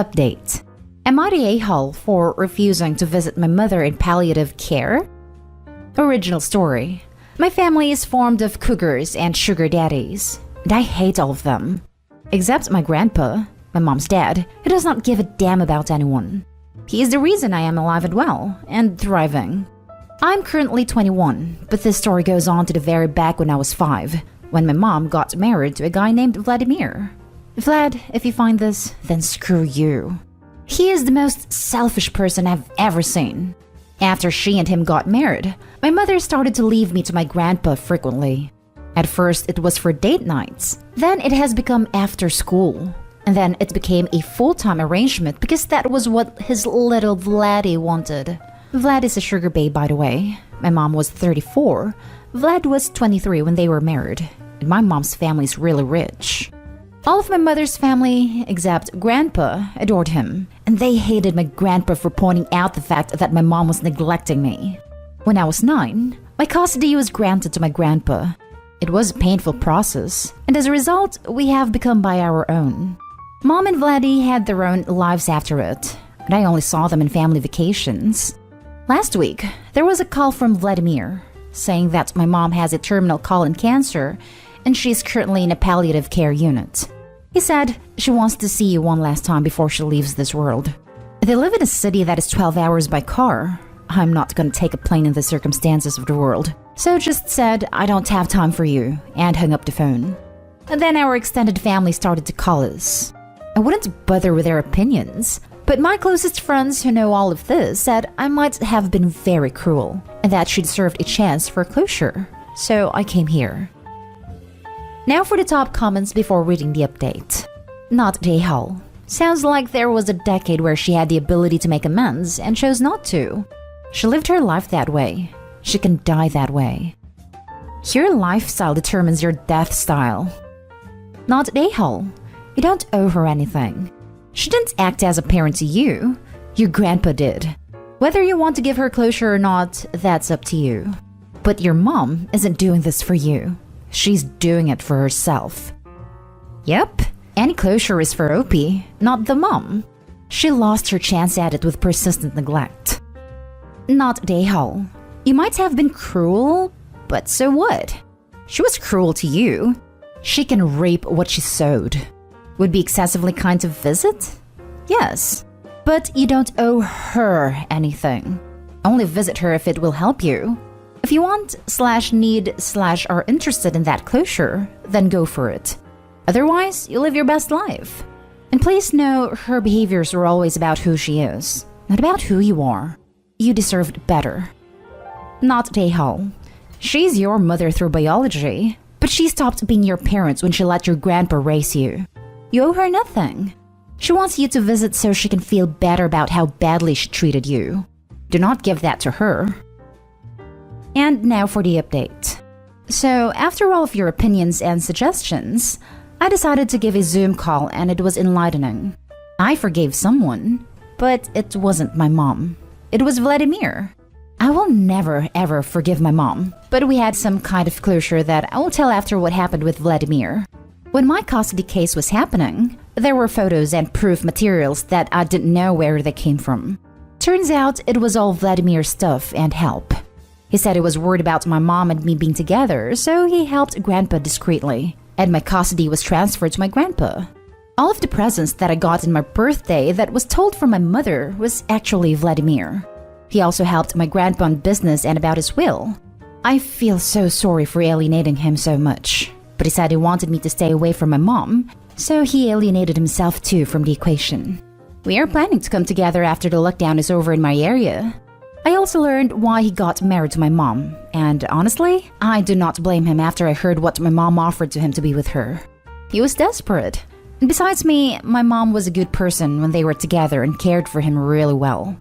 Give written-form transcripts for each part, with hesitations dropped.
Update. Am I the a-hole for refusing to visit my mother in palliative care? Original story. My family is formed of cougars and sugar daddies, and I hate all of them. Except my grandpa, my mom's dad, who does not give a damn about anyone. He is the reason I am alive and well, and thriving. I'm currently 21, but this story goes on to the very back when I was 5, when my mom got married to a guy named Vladimir. Vlad, if you find this, then screw you. He is the most selfish person I've ever seen. After she and him got married, my mother started to leave me to my grandpa frequently. At first, it was for date nights. Then it has become after school. And then it became a full-time arrangement because that was what his little Vladdy wanted. Vlad is a sugar babe, by the way. My mom was 34. Vlad was 23 when they were married. And my mom's family is really rich. All of my mother's family, except Grandpa, adored him. And they hated my grandpa for pointing out the fact that my mom was neglecting me. When I was 9, my custody was granted to my grandpa. It was a painful process, and as a result, we have become by our own. Mom and Vladdy had their own lives after it, and I only saw them in family vacations. Last week, there was a call from Vladimir, saying that my mom has a terminal colon cancer, and she's currently in a palliative care unit. He said she wants to see you one last time before she leaves this world. They live in a city that is 12 hours by car. I'm not gonna take a plane in the circumstances of the world, so just said I don't have time for you, and hung up the phone. And then our extended family started to call us. I wouldn't bother with their opinions, but my closest friends who know all of this said I might have been very cruel, and that she'd served a chance for closure, so I came here. Now for the top comments before reading the update. Not the a-hole. Sounds like there was a decade where she had the ability to make amends and chose not to. She lived her life that way. She can die that way. Your lifestyle determines your death style. Not the a-hole. You don't owe her anything. She didn't act as a parent to you. Your grandpa did. Whether you want to give her closure or not, that's up to you. But your mom isn't doing this for you. She's doing it for herself. Yep, any closure is for Opie, not the mom. She lost her chance at it with persistent neglect. Not the a-hole. You might have been cruel, but so what? She was cruel to you. She can reap what she sowed. Would be excessively kind to visit? Yes. But you don't owe her anything. Only visit her if it will help you. If you want / need / are interested in that closure, then go for it. Otherwise, you live your best life. And please know her behaviors are always about who she is, not about who you are. You deserved better. Not the a-hole. She's your mother through biology, but she stopped being your parents when she let your grandpa raise you. You owe her nothing. She wants you to visit so she can feel better about how badly she treated you. Do not give that to her. And now for the update. So, after all of your opinions and suggestions, I decided to give a Zoom call and it was enlightening. I forgave someone, but it wasn't my mom. It was Vladimir. I will never ever forgive my mom, but we had some kind of closure that I will tell after what happened with Vladimir. When my custody case was happening, there were photos and proof materials that I didn't know where they came from. Turns out it was all Vladimir's stuff and help. He said he was worried about my mom and me being together, so he helped Grandpa discreetly, and my custody was transferred to my grandpa. All of the presents that I got in my birthday that was told from my mother was actually Vladimir. He also helped my grandpa on business and about his will. I feel so sorry for alienating him so much, but he said he wanted me to stay away from my mom, so he alienated himself too from the equation. We are planning to come together after the lockdown is over in my area. I also learned why he got married to my mom, and honestly, I do not blame him after I heard what my mom offered to him to be with her. He was desperate. And besides me, my mom was a good person when they were together and cared for him really well.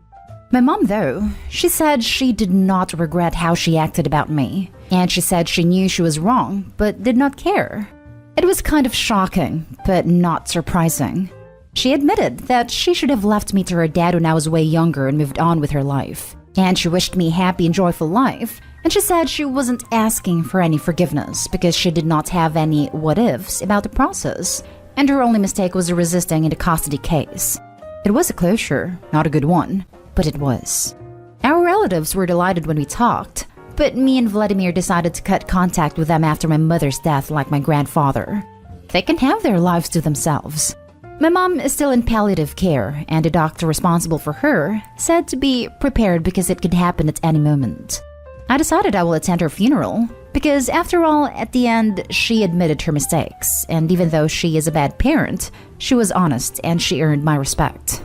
My mom, though, she said she did not regret how she acted about me, and she said she knew she was wrong, but did not care. It was kind of shocking, but not surprising. She admitted that she should have left me to her dad when I was way younger and moved on with her life. And she wished me a happy and joyful life, and she said she wasn't asking for any forgiveness because she did not have any what-ifs about the process, and her only mistake was resisting in the custody case. It was a closure, not a good one, but it was. Our relatives were delighted when we talked, but me and Vladimir decided to cut contact with them after my mother's death like my grandfather. They can have their lives to themselves. My mom is still in palliative care, and the doctor responsible for her said to be prepared because it could happen at any moment. I decided I will attend her funeral, because after all, at the end, she admitted her mistakes, and even though she is a bad parent, she was honest and she earned my respect.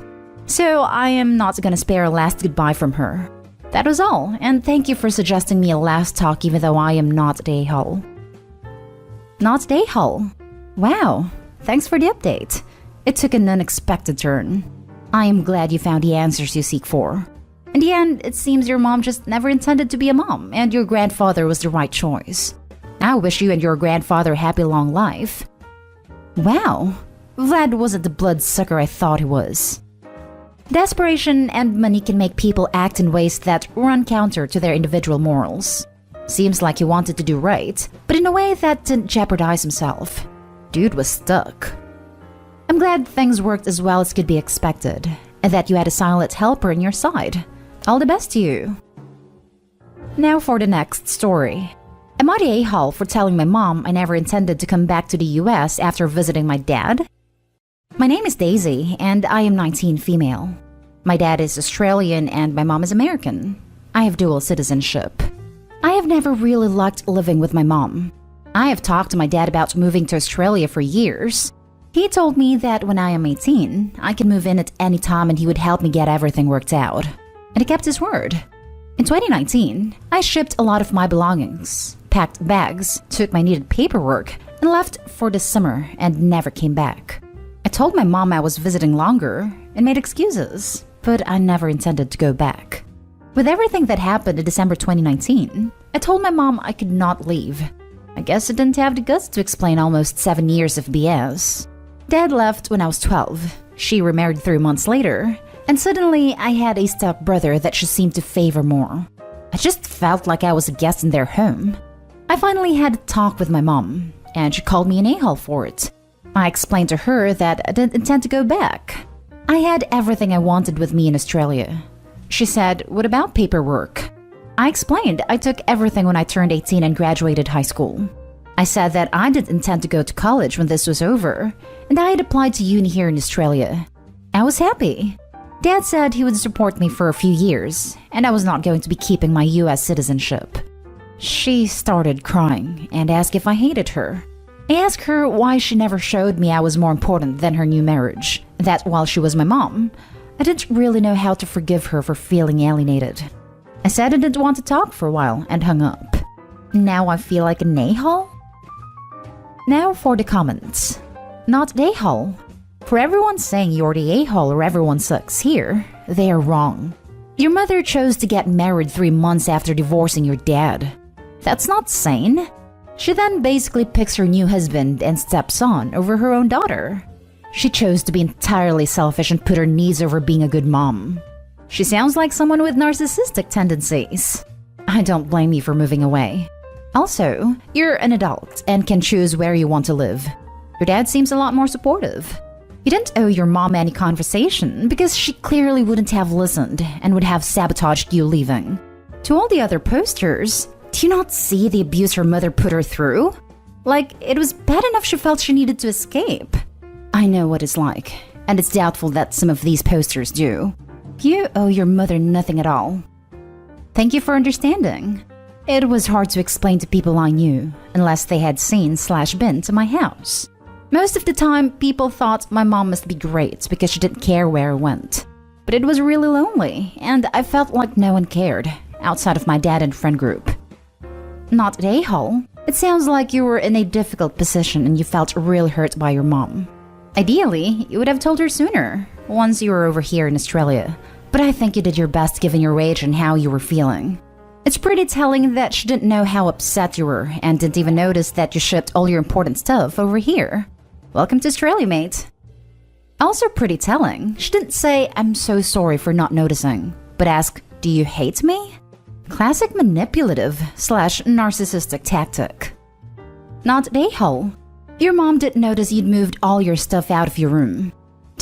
So I am not gonna spare a last goodbye from her. That was all, and thank you for suggesting me a last talk even though I am not the a-hole. Not the a-hole? Wow, thanks for the update. It took an unexpected turn. I am glad you found the answers you seek for. In the end, it seems your mom just never intended to be a mom, and your grandfather was the right choice. I wish you and your grandfather a happy long life. Wow, Vlad wasn't the bloodsucker I thought he was. Desperation and money can make people act in ways that run counter to their individual morals. Seems like he wanted to do right, but in a way that didn't jeopardize himself. Dude was stuck. I'm glad things worked as well as could be expected, and that you had a silent helper on your side. All the best to you. Now for the next story. Am I the a-hole for telling my mom I never intended to come back to the US after visiting my dad? My name is Daisy, and I am 19 female. My dad is Australian and my mom is American. I have dual citizenship. I have never really liked living with my mom. I have talked to my dad about moving to Australia for years. He told me that when I am 18, I can move in at any time and he would help me get everything worked out. And he kept his word. In 2019, I shipped a lot of my belongings, packed bags, took my needed paperwork, and left for the summer and never came back. I told my mom I was visiting longer and made excuses, but I never intended to go back. With everything that happened in December 2019, I told my mom I could not leave. I guess I didn't have the guts to explain almost 7 years of BS. Dad left when I was 12. She remarried 3 months later, and suddenly I had a stepbrother that she seemed to favor more. I just felt like I was a guest in their home. I finally had a talk with my mom, and she called me an a-hole for it. I explained to her that I didn't intend to go back. I had everything I wanted with me in Australia. She said, "What about paperwork?" I explained I took everything when I turned 18 and graduated high school. I said that I didn't intend to go to college when this was over, and I had applied to uni here in Australia. I was happy. Dad said he would support me for a few years, and I was not going to be keeping my US citizenship. She started crying and asked if I hated her. I asked her why she never showed me I was more important than her new marriage, that while she was my mom, I didn't really know how to forgive her for feeling alienated. I said I didn't want to talk for a while and hung up. Now I feel like an a-hole? Now for the comments. Not the a-hole. For everyone saying you're the a-hole or everyone sucks here, they are wrong. Your mother chose to get married 3 months after divorcing your dad. That's not sane. She then basically picks her new husband and stepson over her own daughter. She chose to be entirely selfish and put her needs over being a good mom. She sounds like someone with narcissistic tendencies. I don't blame you for moving away. Also, you're an adult and can choose where you want to live. Your dad seems a lot more supportive. You didn't owe your mom any conversation because she clearly wouldn't have listened and would have sabotaged you leaving. To all the other posters, do you not see the abuse her mother put her through? Like, it was bad enough she felt she needed to escape. I know what it's like, and it's doubtful that some of these posters do. You owe your mother nothing at all. Thank you for understanding. It was hard to explain to people I knew, unless they had seen/been to my house. Most of the time, people thought my mom must be great because she didn't care where I went. But it was really lonely, and I felt like no one cared, outside of my dad and friend group. Not an a-hole. It sounds like you were in a difficult position and you felt really hurt by your mom. Ideally, you would have told her sooner, once you were over here in Australia. But I think you did your best given your age and how you were feeling. It's pretty telling that she didn't know how upset you were and didn't even notice that you shipped all your important stuff over here. Welcome to Australia, mate. Also pretty telling, she didn't say, "I'm so sorry for not noticing," but ask, "Do you hate me?" Classic manipulative/narcissistic tactic. Not a-hole. Your mom didn't notice you'd moved all your stuff out of your room.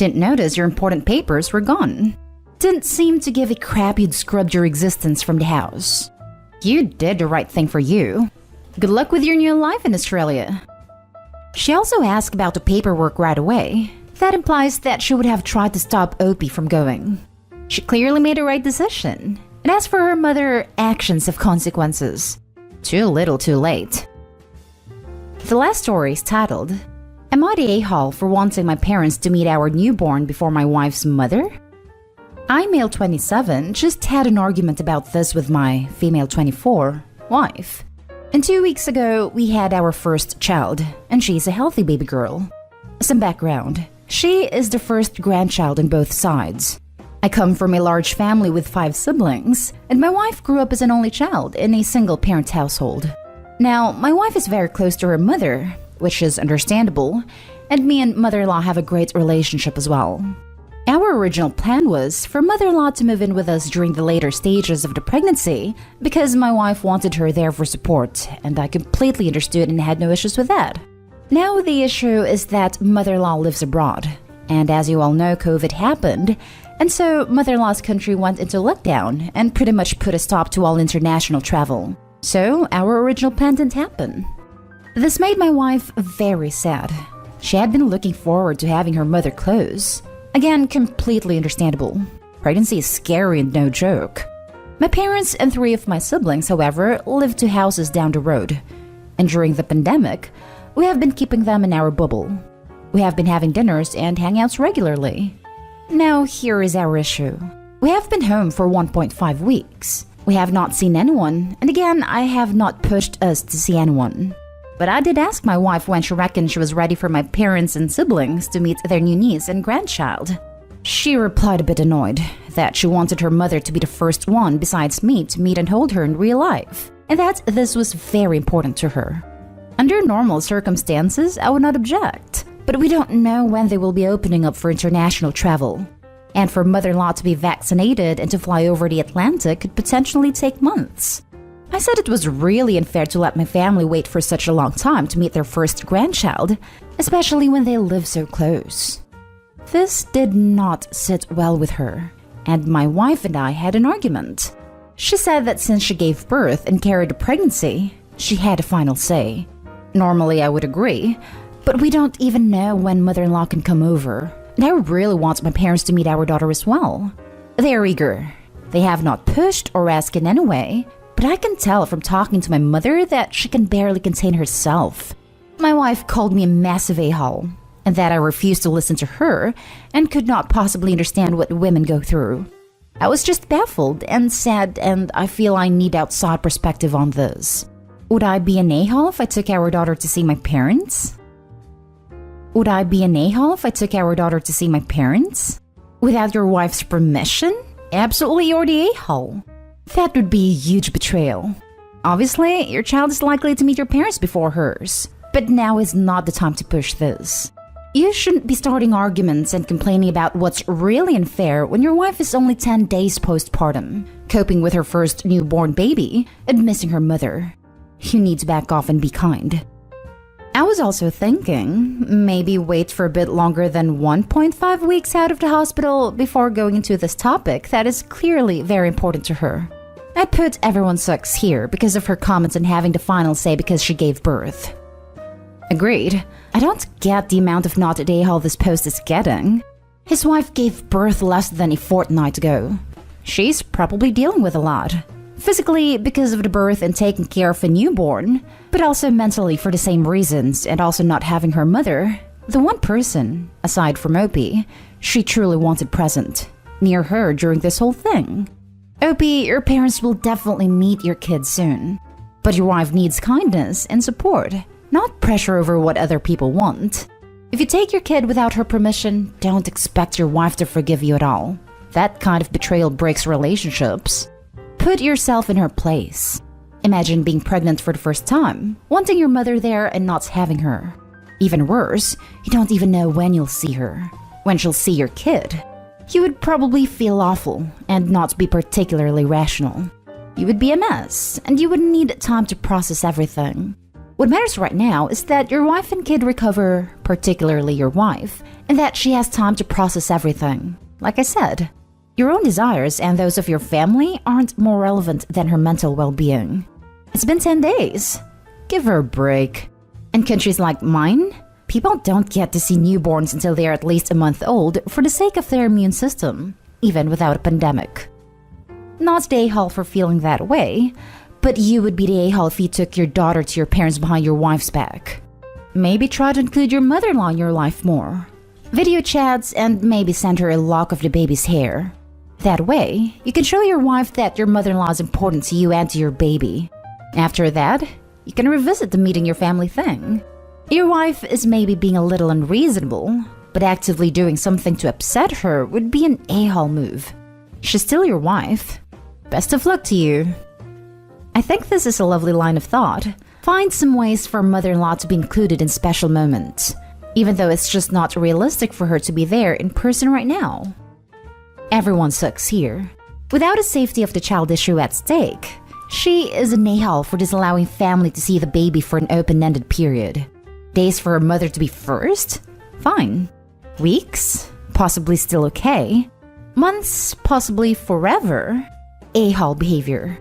Didn't notice your important papers were gone. Didn't seem to give a crap you'd scrubbed your existence from the house. You did the right thing for you. Good luck with your new life in Australia. She also asked about the paperwork right away. That implies that she would have tried to stop Opie from going. She clearly made the right decision. And as for her mother, actions have consequences. Too little too late. The last story is titled, Am I the a-hole for wanting my parents to meet our newborn before my wife's mother? I, male 27, just had an argument about this with my female 24 wife. And 2 weeks ago, we had our first child, and she's a healthy baby girl. Some background. She is the first grandchild on both sides. I come from a large family with 5 siblings, and my wife grew up as an only child in a single-parent household. Now, my wife is very close to her mother, which is understandable, and me and mother-in-law have a great relationship as well. Our original plan was for mother-in-law to move in with us during the later stages of the pregnancy because my wife wanted her there for support, and I completely understood and had no issues with that. Now the issue is that mother-in-law lives abroad, and as you all know, COVID happened, and so mother-in-law's country went into lockdown and pretty much put a stop to all international travel. So our original plan didn't happen. This made my wife very sad. She had been looking forward to having her mother close. Again, completely understandable. Pregnancy is scary and no joke. My parents and 3 of my siblings, however, live 2 houses down the road. And during the pandemic, we have been keeping them in our bubble. We have been having dinners and hangouts regularly. Now, here is our issue. We have been home for 1.5 weeks. We have not seen anyone, and again, I have not pushed us to see anyone. But I did ask my wife when she reckoned she was ready for my parents and siblings to meet their new niece and grandchild. She replied a bit annoyed that she wanted her mother to be the first one besides me to meet and hold her in real life, and that this was very important to her. Under normal circumstances, I would not object, but we don't know when they will be opening up for international travel. And for mother-in-law to be vaccinated and to fly over the Atlantic could potentially take months. I said it was really unfair to let my family wait for such a long time to meet their first grandchild, especially when they live so close. This did not sit well with her, and my wife and I had an argument. She said that since she gave birth and carried a pregnancy, she had a final say. Normally I would agree, but we don't even know when mother-in-law can come over, and I really want my parents to meet our daughter as well. They are eager. They have not pushed or asked in any way, but I can tell from talking to my mother that she can barely contain herself. My wife called me a massive a-hole, and that I refused to listen to her and could not possibly understand what women go through. I was just baffled and sad, and I feel I need outside perspective on this. Would I be an a-hole if I took our daughter to see my parents? Would I be an a-hole if I took our daughter to see my parents? Without your wife's permission? Absolutely, you're the a-hole. That would be a huge betrayal. Obviously, your child is likely to meet your parents before hers, but now is not the time to push this. You shouldn't be starting arguments and complaining about what's really unfair when your wife is only 10 days postpartum, coping with her first newborn baby and missing her mother. You need to back off and be kind. I was also thinking, maybe wait for a bit longer than 1.5 weeks out of the hospital before going into this topic that is clearly very important to her. I put everyone sucks here because of her comments on having the final say because she gave birth. Agreed. I don't get the amount of not a hole this post is getting. His wife gave birth less than a fortnight ago. She's probably dealing with a lot. Physically because of the birth and taking care of a newborn, but also mentally for the same reasons and also not having her mother, the one person, aside from Opie, she truly wanted present, near her during this whole thing. Opie, your parents will definitely meet your kids soon, but your wife needs kindness and support, not pressure over what other people want. If you take your kid without her permission, don't expect your wife to forgive you at all. That kind of betrayal breaks relationships. Put yourself in her place. Imagine being pregnant for the first time, wanting your mother there and not having her. Even worse, you don't even know when you'll see her, when she'll see your kid. You would probably feel awful and not be particularly rational. You would be a mess, and you would need time to process everything. What matters right now is that your wife and kid recover, particularly your wife, and that she has time to process everything. Like I said, your own desires and those of your family aren't more relevant than her mental well-being. It's been 10 days. Give her a break. In countries like mine, people don't get to see newborns until they are at least a month old for the sake of their immune system, even without a pandemic. Not the a-hole for feeling that way, but you would be the a-hole if you took your daughter to your parents behind your wife's back. Maybe try to include your mother-in-law in your life more. Video chats and maybe send her a lock of the baby's hair. That way, you can show your wife that your mother-in-law is important to you and to your baby. After that, you can revisit the meeting your family thing. Your wife is maybe being a little unreasonable, but actively doing something to upset her would be an a-hole move. She's still your wife. Best of luck to you. I think this is a lovely line of thought. Find some ways for mother-in-law to be included in special moments, even though it's just not realistic for her to be there in person right now. Everyone sucks here. Without the safety of the child issue at stake, she is an a-hole for disallowing family to see the baby for an open-ended period. Days for her mother to be first? Fine. Weeks? Possibly still okay. Months? Possibly forever? A-hole behavior.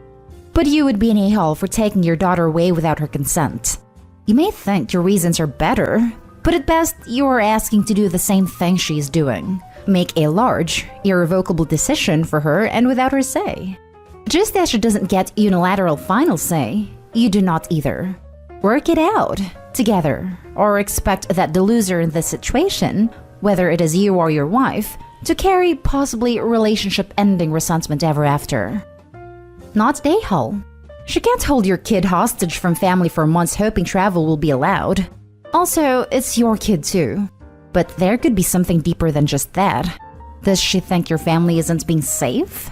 But you would be an a-hole for taking your daughter away without her consent. You may think your reasons are better, but at best you are asking to do the same thing she's doing. Make a large, irrevocable decision for her and without her say. Just as she doesn't get unilateral final say, you do not either. Work it out together, or expect that the loser in this situation, whether it is you or your wife, to carry possibly relationship-ending resentment ever after. Not the a-hole. She can't hold your kid hostage from family for months hoping travel will be allowed. Also, it's your kid too. But there could be something deeper than just that. Does she think your family isn't being safe?